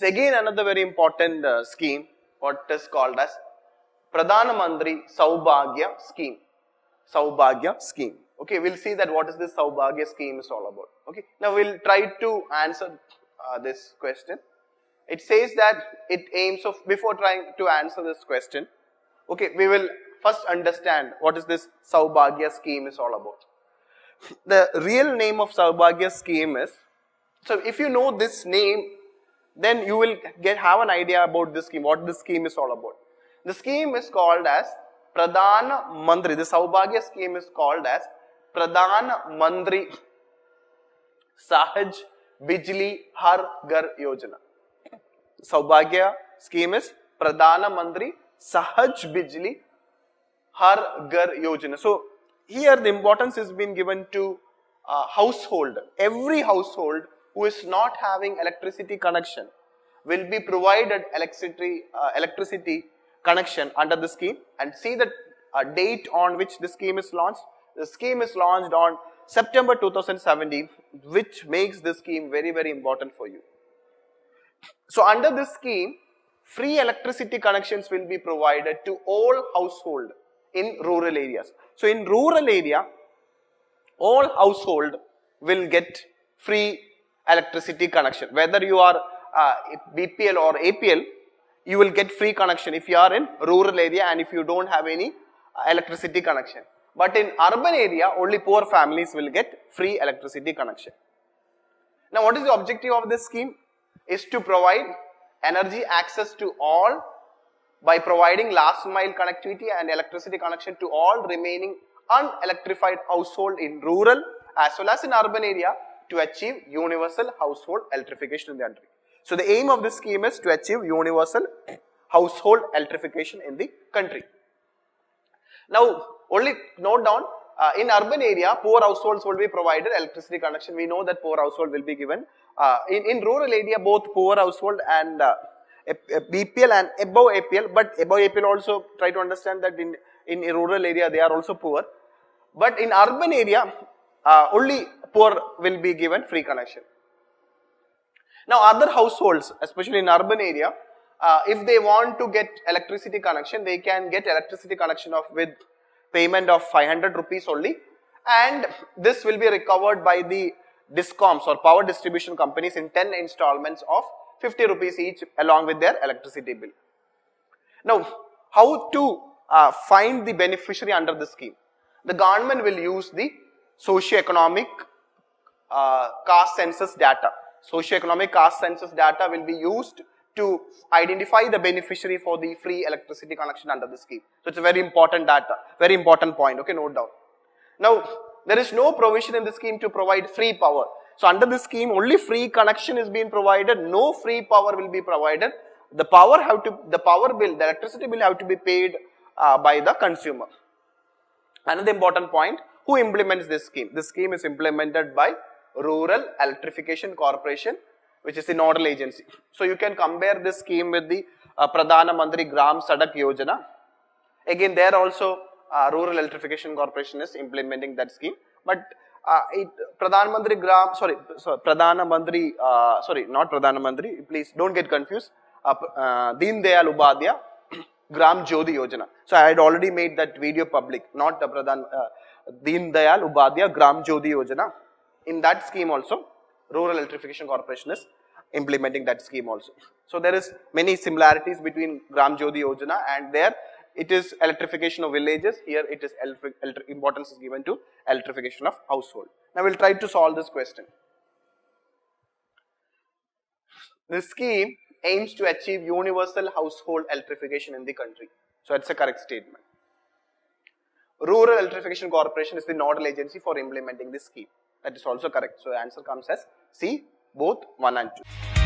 again another very important scheme, what is called as Pradhan Mantri Saubhagya scheme. Saubhagya scheme. Okay, we'll see that what is this Saubhagya scheme is all about. Okay, now we'll try to answer this question. It says that it aims of, before trying to answer this question, okay, we will first understand what is this Saubhagya scheme is all about. The real name of Saubhagya scheme is, so if you know this name, then you will have an idea about this scheme, what this scheme is all about. The scheme is called as Pradhan Mantri. The Saubhagya scheme is called as Pradhan Mantri Sahaj Bijli Har Ghar Yojana. Saubhagya scheme is Pradhan Mantri Sahaj Bijli Har Ghar Yojana. So here the importance is being given to household. Every household who is not having electricity connection will be provided electricity connection under the scheme, and see the date on which the scheme is launched. The scheme is launched on September 2017, which makes this scheme very, very important for you. So under this scheme, free electricity connections will be provided to all household in rural areas. So in rural area, all household will get free electricity connection. Whether you are BPL or APL, you will get free connection if you are in rural area and if you don't have any electricity connection. But in urban area, only poor families will get free electricity connection. Now what is the objective of this scheme? Is to provide energy access to all by providing last mile connectivity and electricity connection to all remaining unelectrified household in rural as well as in urban area to achieve universal household electrification in the country. So the aim of this scheme is to achieve universal household electrification in the country. Now only note down, in urban area, poor households will be provided electricity connection. We know that poor household will be given. In rural area, both poor household and BPL and above APL, but above APL also try to understand that in rural area they are also poor. But in urban area, only poor will be given free connection. Now other households, especially in urban area, if they want to get electricity connection, they can get electricity connection with payment of 500 rupees only, and this will be recovered by the discoms or power distribution companies in 10 installments of 50 rupees each along with their electricity bill. Now how to find the beneficiary under the scheme? The government will use the socio-economic caste census data. Socio-economic caste census data will be used to identify the beneficiary for the free electricity connection under the scheme. So it's a very important data, very important point, okay, note down. Now, there is no provision in the scheme to provide free power. So under this scheme, only free connection is being provided, no free power will be provided. The power bill, the electricity bill have to be paid by the consumer. Another important point, who implements this scheme? This scheme is implemented by Rural Electrification Corporation, which is the nodal agency. So you can compare this scheme with the Pradhan Mantri Gram Sadak Yojana. Again, there also Rural Electrification Corporation is implementing that scheme. But Pradhan Mantri, please don't get confused. Deen Dayal Upadhyaya Gram Jyoti Yojana. So I had already made that video public, not Deen Dayal Upadhyaya Gram Jyoti Yojana. In that scheme also, Rural Electrification Corporation is implementing that scheme also. So there is many similarities between Gram Jyoti Yojana and there it is electrification of villages. Here it is importance is given to electrification of household. Now we'll try to solve this question. This scheme aims to achieve universal household electrification in the country. So it's a correct statement. Rural Electrification Corporation is the nodal agency for implementing this scheme. That is also correct. So the answer comes as C, both 1 and 2.